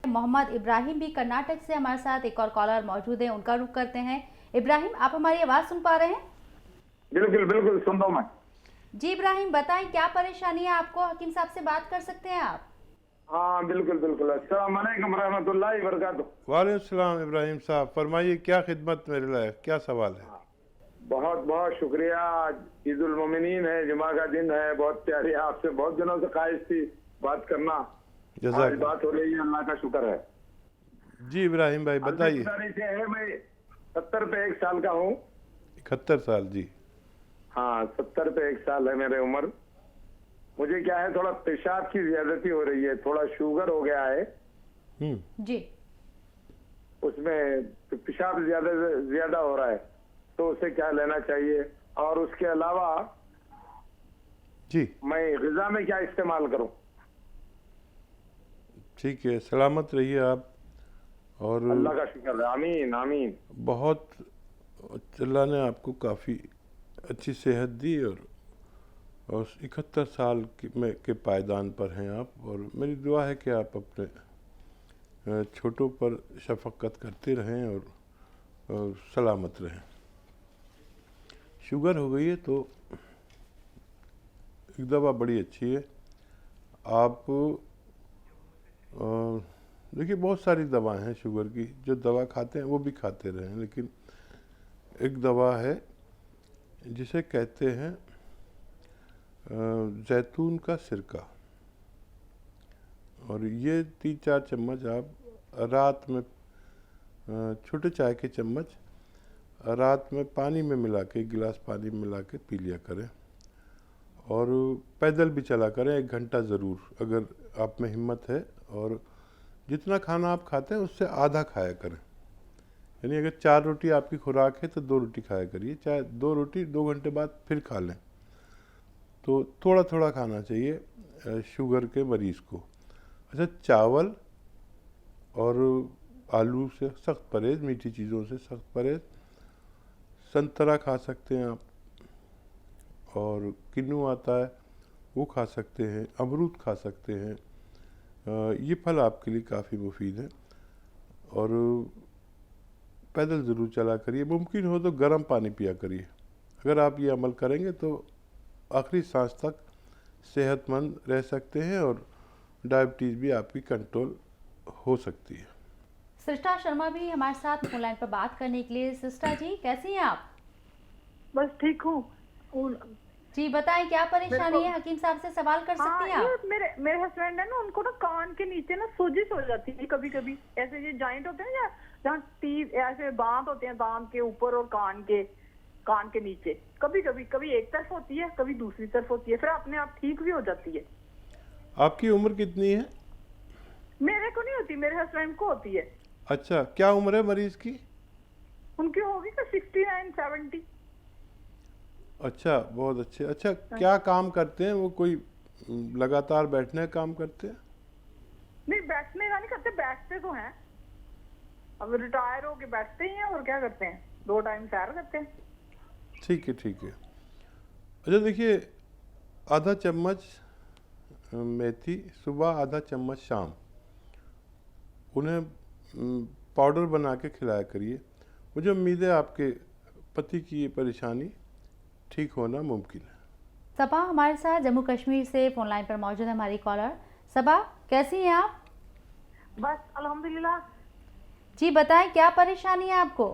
मोहम्मद इब्राहिम भी कर्नाटक से हमारे साथ एक और कॉलर मौजूद है, उनका रुख करते हैं। इब्राहिम, आप हमारी आवाज़ सुन पा रहे हैं? बिल्कुल बिल्कुल सुन रहा हूं मैं। जी इब्राहिम, बताएं क्या परेशानी है आपको? हकीम साहब से बात कर सकते हैं आप? हाँ बिल्कुल बिल्कुल। अस्सलाम वालेकुम रहमतुल्लाहि व बरकातुहू। वालेकुम सलाम इब्राहिम साहब, फरमाइए क्या खिदमत मेरे लिए, क्या सवाल है? बहुत बहुत शुक्रिया। ईद उल मोमिनीन है, जुमा का दिन है, बहुत प्यारी। आपसे बहुत दिनों से ख्वाहिश थी बात करना, आज बात हो रही है, अल्लाह का शुक्र है। जी इब्राहिम भाई बताइए। मैं 70 पे 1 साल का हूँ। 71 साल? जी हाँ, 70 पे 1 साल है मेरी उम्र। मुझे क्या है, थोड़ा पेशाब की ज्यादती हो रही है, थोड़ा शुगर हो गया है जी। उसमें पेशाब ज्यादा हो रहा है, तो उसे क्या लेना चाहिए? और उसके अलावा जी मैं ग़िज़ा में क्या इस्तेमाल करूं? ठीक है, सलामत रहिए आप। और अल्लाह का शुक्र है, आमीन आमीन। बहुत अल्लाह ने आपको काफ़ी अच्छी सेहत दी और 71 साल के पायदान पर हैं आप। और मेरी दुआ है कि आप अपने छोटों पर शफ़क़त करते रहें और सलामत रहें। शुगर हो गई है तो एक दवा बड़ी अच्छी है। आप देखिए, बहुत सारी दवाएं हैं शुगर की, जो दवा खाते हैं वो भी खाते रहें, लेकिन एक दवा है जिसे कहते हैं जैतून का सिरका। और ये 3-4 चम्मच आप रात में, छोटे चाय के चम्मच रात में पानी में मिला के, गिलास पानी में मिला के पी लिया करें। और पैदल भी चला करें 1 घंटा ज़रूर, अगर आप में हिम्मत है। और जितना खाना आप खाते हैं उससे आधा खाया करें। यानी अगर 4 रोटी आपकी खुराक है तो 2 रोटी खाया करिए, चाहे 2 रोटी 2 घंटे बाद फिर खा लें। तो थोड़ा थोड़ा खाना चाहिए शुगर के मरीज़ को। अच्छा, चावल और आलू से सख्त परहेज़, मीठी चीज़ों से सख्त परहेज़। संतरा खा सकते हैं आप, और किन्नू आता है वो खा सकते हैं, अमरूद खा सकते हैं। ये फल आपके लिए काफ़ी मुफीद है। और पैदल ज़रूर चला करिए, मुमकिन हो तो गर्म पानी पिया करिए। अगर आप ये अमल करेंगे तो आखिरी सांस तक सेहतमंद रह सकते हैं और डायबिटीज़ भी आपकी कंट्रोल हो सकती है। सृष्टा शर्मा भी हमारे साथ फोन लाइन पर बात करने के लिए। सृष्टा जी, कैसी हैं आप? बस ठीक हूँ। जी बताएं क्या परेशानी है, हकीम साहब से सवाल कर सकती हैं आप? मेरे हस्बैंड है ना, उनको ना कान के नीचे ना सोजिश हो जाती है कभी कभी। ऐसे ये जॉइंट होते हैं ना, जहाँ टीथ ऐसे दांत होते हैं, दांत के ऊपर और कान के नीचे, कभी एक तरफ होती है, कभी दूसरी तरफ होती है, फिर अपने आप ठीक भी हो जाती है। आपकी उम्र कितनी है? मेरे को नहीं होती, मेरे हस्बैंड को होती है। अच्छा, क्या उम्र है मरीज की? उनकी होगी 69-70। अच्छा, बहुत अच्छे। अच्छा, क्या काम करते हैं वो? कोई लगातार बैठने का काम करते हैं? नहीं, बैठने का नहीं करते, बैठते तो हैं, अब रिटायर होके बैठते ही हैं, और क्या करते हैं, 2 टाइम सैर करते हैं। ठीक है ठीक है। अच्छा देखिए, आधा चम्मच मेथी सुबह, आधा चम्मच शाम, उन्हें पाउडर बना के खिलाया करिए। मुझे उम्मीद है आपके पति की ये परेशानी ठीक होना मुमकिन है। सबा हमारे साथ जम्मू कश्मीर से फोन लाइन पर मौजूद है हमारी कॉलर। सबा, कैसी हैं आप? बस अल्हम्दुलिल्लाह। जी बताएं क्या परेशानी है आपको?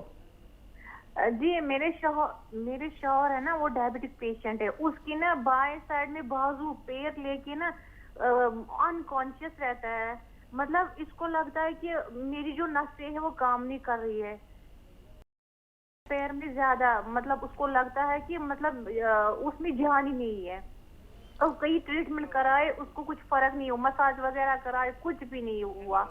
जी, मेरे शौहर है ना, वो डायबिटिक पेशेंट है। उसकी ना बाएं साइड में बाजू पैर लेके ना अनकॉन्शियस रहता है। मतलब इसको लगता है कि मेरी जो नसें हैं वो काम नहीं कर रही है पैर में ज्यादा। मतलब उसको लगता है कि मतलब उसमें जान ही नहीं है। और कई ट्रीटमेंट कराए, उसको कुछ फर्क नहीं हुआ, मसाज वगैरह कराए, कुछ भी नहीं हुआ।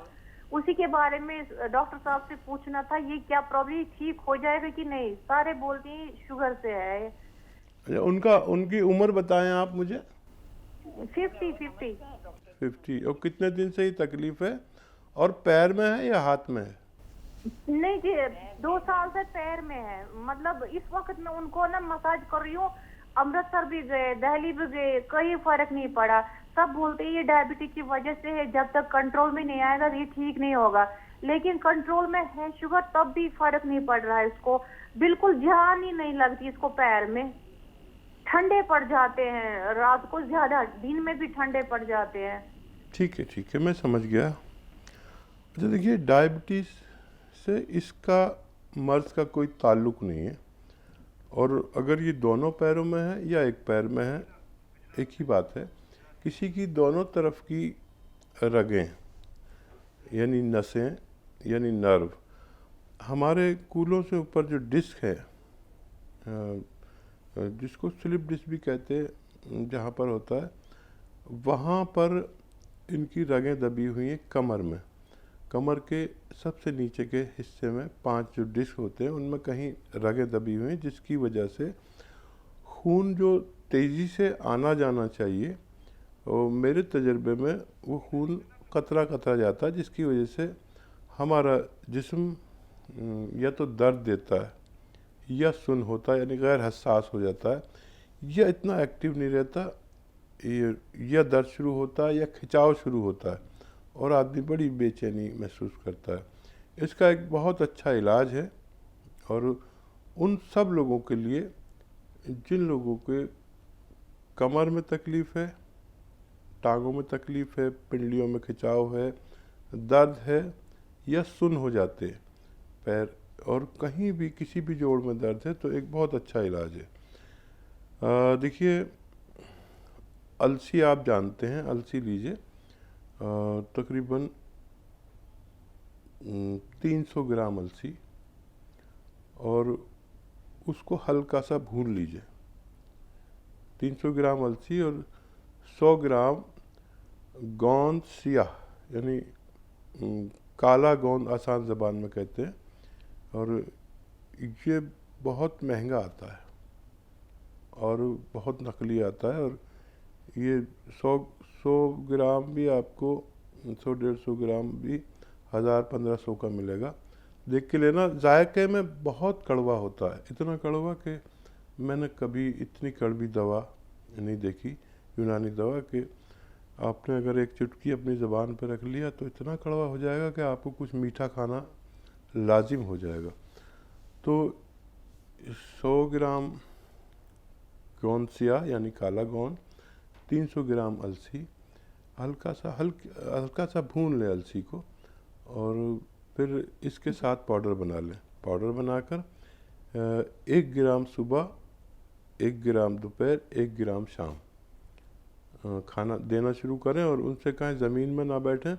उसी के बारे में डॉक्टर साहब से पूछना था, ये क्या प्रॉब्लम ठीक हो जाएगा कि नहीं? सारे बोलते हैं शुगर से है। अच्छा, उनकी उम्र बताएं आप मुझे। 50। और कितने दिन से ये तकलीफ है? और पैर में है या हाथ में है? नहीं जी, 2 साल से पैर में है। मतलब इस वक्त मैं उनको ना मसाज कर रही हूँ, अमृतसर भी गए, दिल्ली भी गए, कहीं फर्क नहीं पड़ा। सब बोलते हैं ये डायबिटीज की वजह से है, जब तक कंट्रोल में नहीं आएगा ये ठीक नहीं होगा। लेकिन कंट्रोल में है शुगर, तब भी फर्क नहीं पड़ रहा है इसको, बिल्कुल जान ही नहीं लगती इसको, पैर में ठंडे पड़ जाते हैं, रात को ज्यादा, दिन में भी ठंडे पड़ जाते हैं। ठीक है, मैं समझ गया। अच्छा देखिए, डायबिटीज़ से इसका मर्ज का कोई ताल्लुक नहीं है, और अगर ये दोनों पैरों में है या एक पैर में है, एक ही बात है। किसी की दोनों तरफ की रगें यानी नसें यानी नर्व, हमारे कूलों से ऊपर जो डिस्क है, जिसको स्लिप डिस्क भी कहते हैं, जहाँ पर होता है, वहाँ पर इनकी रगें दबी हुई हैं कमर में। कमर के सबसे नीचे के हिस्से में 5 जो डिस्क होते हैं उनमें कहीं रगें दबी हुई हैं, जिसकी वजह से खून जो तेज़ी से आना जाना चाहिए, और मेरे तजर्बे में वो खून कतरा कतरा जाता है, जिसकी वजह से हमारा जिस्म या तो दर्द देता है या सुन्न होता है, यानी गैर हसास हो जाता है, या इतना एक्टिव नहीं रहता, या दर्द शुरू होता है या खिंचाव शुरू होता है, और आदमी बड़ी बेचैनी महसूस करता है। इसका एक बहुत अच्छा इलाज है, और उन सब लोगों के लिए जिन लोगों के कमर में तकलीफ़ है, टांगों में तकलीफ़ है, पिंडलियों में खिंचाव है, दर्द है, या सुन्न हो जाते हैं पैर, और कहीं भी किसी भी जोड़ में दर्द है, तो एक बहुत अच्छा इलाज है। देखिए, अलसी आप जानते हैं, अलसी लीजिए, तकरीबन 300 ग्राम अलसी, और उसको हल्का सा भून लीजिए। 300 ग्राम अलसी और 100 ग्राम गोंद सियाह, यानी काला गोंद आसान ज़बान में कहते हैं, और ये बहुत महंगा आता है और बहुत नकली आता है, और ये 100 ग्राम भी आपको 100-150 ग्राम भी 1000-1500 का मिलेगा। देख के लेना। जायके में बहुत कड़वा होता है, इतना कड़वा कि मैंने कभी इतनी कड़वी दवा नहीं देखी, यूनानी दवा, कि आपने अगर एक चुटकी अपनी ज़बान पर रख लिया तो इतना कड़वा हो जाएगा कि आपको कुछ मीठा खाना लाजिम हो जाएगा। तो 100 ग्राम गोंद सियाह यानी काला गोंद, 300 ग्राम अलसी, हल्का सा भून लें अलसी को, और फिर इसके साथ पाउडर बना लें। पाउडर बनाकर 1 ग्राम सुबह, 1 ग्राम दोपहर, 1 ग्राम शाम खाना देना शुरू करें, और उनसे कहें ज़मीन में ना बैठें,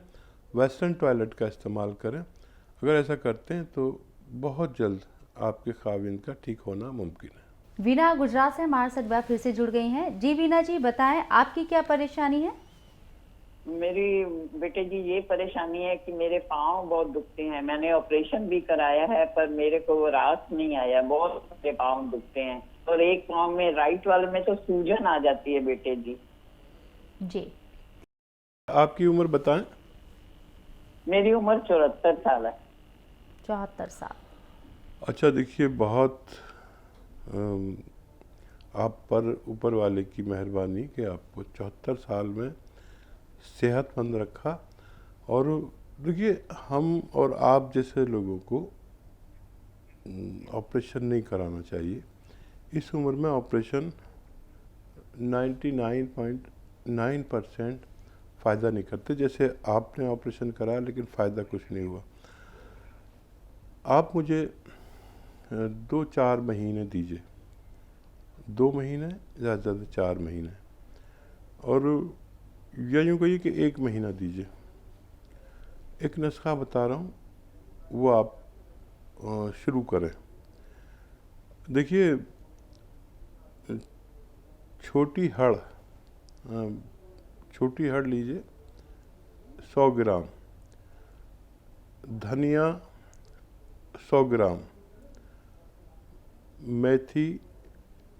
वेस्टर्न टॉयलेट का इस्तेमाल करें। अगर ऐसा करते हैं तो बहुत जल्द आपके खाविंद का ठीक होना मुमकिन है। वीना गुजरात से हमारे साथ बात फिर से जुड़ गई हैं। जी वीना जी, बताएं आपकी क्या परेशानी है? मेरी बेटे जी ये परेशानी है कि मेरे पाँव बहुत दुखते हैं। मैंने ऑपरेशन भी कराया है पर मेरे को वो राहत नहीं आया, बहुत मेरे पाँव दुखते हैं, और एक पाँव में, राइट वाले में तो सूजन आ जाती है बेटे जी। जी, आपकी उम्र बताएं। मेरी उम्र 74 साल है। 74 साल। अच्छा, देखिए, बहुत आप पर ऊपर वाले की मेहरबानी कि आपको 74 साल में सेहतमंद रखा। और देखिए, हम और आप जैसे लोगों को ऑपरेशन नहीं कराना चाहिए। इस उम्र में ऑपरेशन 99.9% फ़ायदा नहीं करते। जैसे आपने ऑपरेशन कराया लेकिन फ़ायदा कुछ नहीं हुआ। आप मुझे 2-4 महीने दीजिए, 2 महीने, ज़्यादा से ज़्यादा 4 महीने, और या यूँ कहिए कि 1 महीना दीजिए। एक नुस्खा बता रहा हूँ, वो आप शुरू करें। देखिए, छोटी हड़ लीजिए 100 ग्राम, धनिया 100 ग्राम, मेथी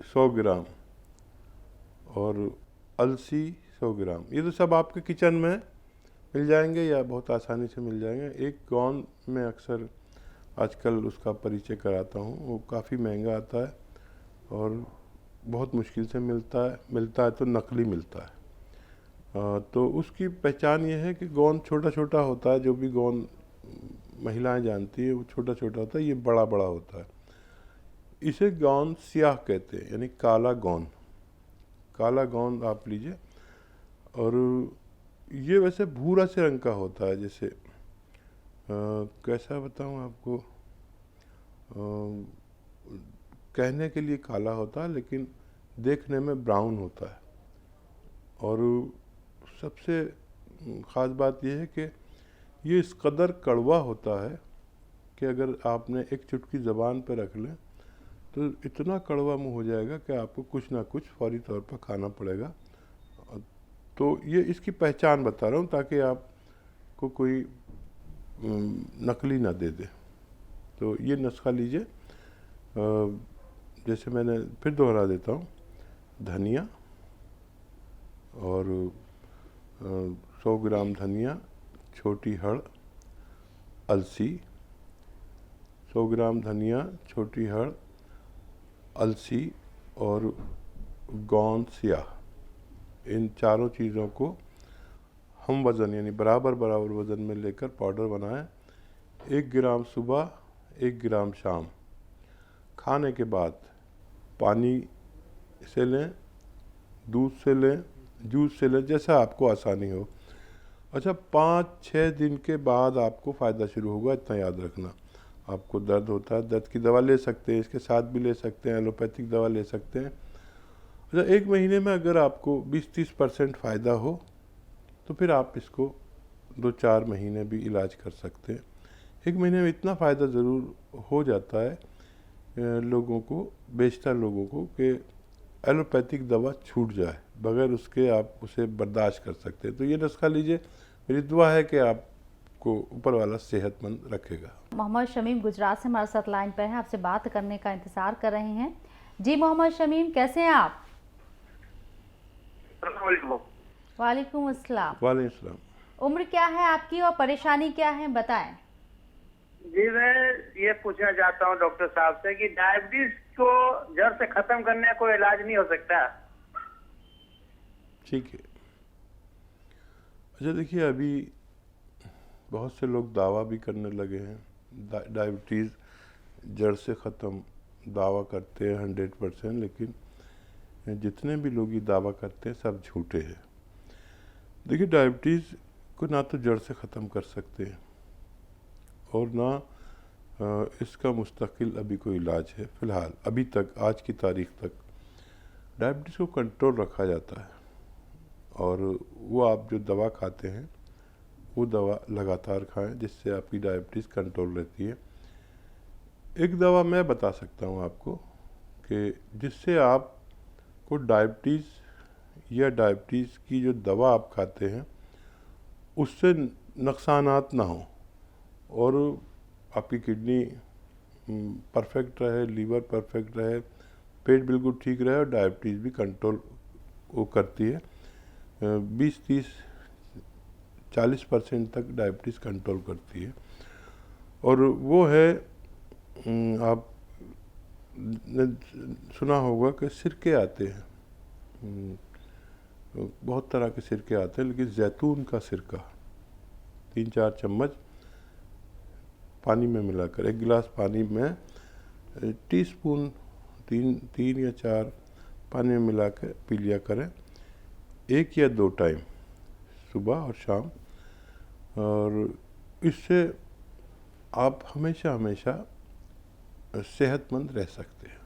100 ग्राम, और अलसी 100 ग्राम। ये तो सब आपके किचन में मिल जाएंगे या बहुत आसानी से मिल जाएंगे। एक गोंद में अक्सर आजकल उसका परिचय कराता हूँ, वो काफ़ी महंगा आता है और बहुत मुश्किल से मिलता है तो नकली मिलता है। तो उसकी पहचान ये है कि गोंद छोटा छोटा होता है, जो भी गोंद महिलाएं जानती है वो छोटा छोटा होता है, ये बड़ा बड़ा होता है। इसे गोंद स्याह कहते हैं, यानी काला गोंद। काला गोंद आप लीजिए, और ये वैसे भूरा से रंग का होता है। जैसे कैसा बताऊं आपको, कहने के लिए काला होता है लेकिन देखने में ब्राउन होता है। और सबसे ख़ास बात यह है कि ये इस कदर कड़वा होता है कि अगर आपने एक चुटकी ज़बान पर रख लें तो इतना कड़वा मुंह हो जाएगा कि आपको कुछ ना कुछ फौरी तौर पर खाना पड़ेगा। तो ये इसकी पहचान बता रहा हूँ ताकि आपको कोई नकली ना दे दे। तो ये नुस्खा लीजिए, जैसे मैंने फिर दोहरा देता हूँ, धनिया और 100 ग्राम धनिया, छोटी हड़, अलसी, 100 ग्राम धनिया, छोटी हड़, अलसी और गोंद स्याह, इन चारों चीज़ों को हम वज़न यानी बराबर बराबर वज़न में लेकर पाउडर बनाएं। 1 ग्राम सुबह, 1 ग्राम शाम। खाने के बाद पानी से लें, दूध से लें, जूस से लें, जैसा आपको आसानी हो। अच्छा, 5-6 दिन के बाद आपको फ़ायदा शुरू होगा, इतना याद रखना। आपको दर्द होता है, दर्द की दवा ले सकते हैं, इसके साथ भी ले सकते हैं, एलोपैथिक दवा ले सकते हैं। अच्छा, 1 महीने में अगर आपको 20-30% फ़ायदा हो तो फिर आप इसको 2-4 महीने भी इलाज कर सकते हैं। 1 महीने में इतना फ़ायदा ज़रूर हो जाता है लोगों को, बेशतर लोगों को, कि एलोपैथिक दवा छूट जाए, बगैर उसके आप उसे बर्दाश्त कर सकते हैं। तो ये नुस्खा लीजिए, मेरी दुआ है कि आपको ऊपर वाला सेहतमंद रखेगा। मोहम्मद शमीम गुजरात से हमारे साथ लाइन पर हैं, आपसे बात करने का इंतज़ार कर रहे हैं। जी मोहम्मद शमीम, कैसे हैं आप? वालेकुम अस्सलाम। वालेकुम अस्सलाम। उम्र क्या है आपकी और परेशानी क्या है, बताएं। जी, मैं ये पूछना चाहता हूँ डॉक्टर साहब से कि डायबिटीज को जड़ से खत्म करने का कोई इलाज नहीं हो सकता? ठीक है। अच्छा देखिए, अभी बहुत से लोग दावा भी करने लगे हैं डायबिटीज़ जड़ से ख़त्म, दावा करते हैं 100%, लेकिन जितने भी लोग ये दावा करते हैं सब झूठे हैं। देखिए, डायबिटीज़ को ना तो जड़ से ख़त्म कर सकते हैं और ना इसका मुस्तकिल अभी कोई इलाज है। फ़िलहाल अभी तक, आज की तारीख़ तक, डायबिटीज़ को कंट्रोल रखा जाता है और वो आप जो दवा खाते हैं वो दवा लगातार खाएं, जिससे आपकी डायबिटीज़ कंट्रोल रहती है। एक दवा मैं बता सकता हूँ आपको कि जिससे आपको डायबिटीज़ या डायबिटीज़ की जो दवा आप खाते हैं उससे नुकसानात ना हो और आपकी किडनी परफेक्ट रहे, लीवर परफेक्ट रहे, पेट बिल्कुल ठीक रहे और डायबिटीज़ भी कंट्रोल वो करती है। 20-30-40% तक डायबिटीज़ कंट्रोल करती है। और वो है, आप ने सुना होगा कि सिरके आते हैं, बहुत तरह के सिरके आते हैं, लेकिन जैतून का सिरका 3-4 चम्मच पानी में मिलाकर, 1 गिलास पानी में टीस्पून 3 या 4 पानी में मिला कर पी लिया करें, 1 या 2 टाइम, सुबह और शाम। और इससे आप हमेशा हमेशा सेहतमंद रह सकते हैं।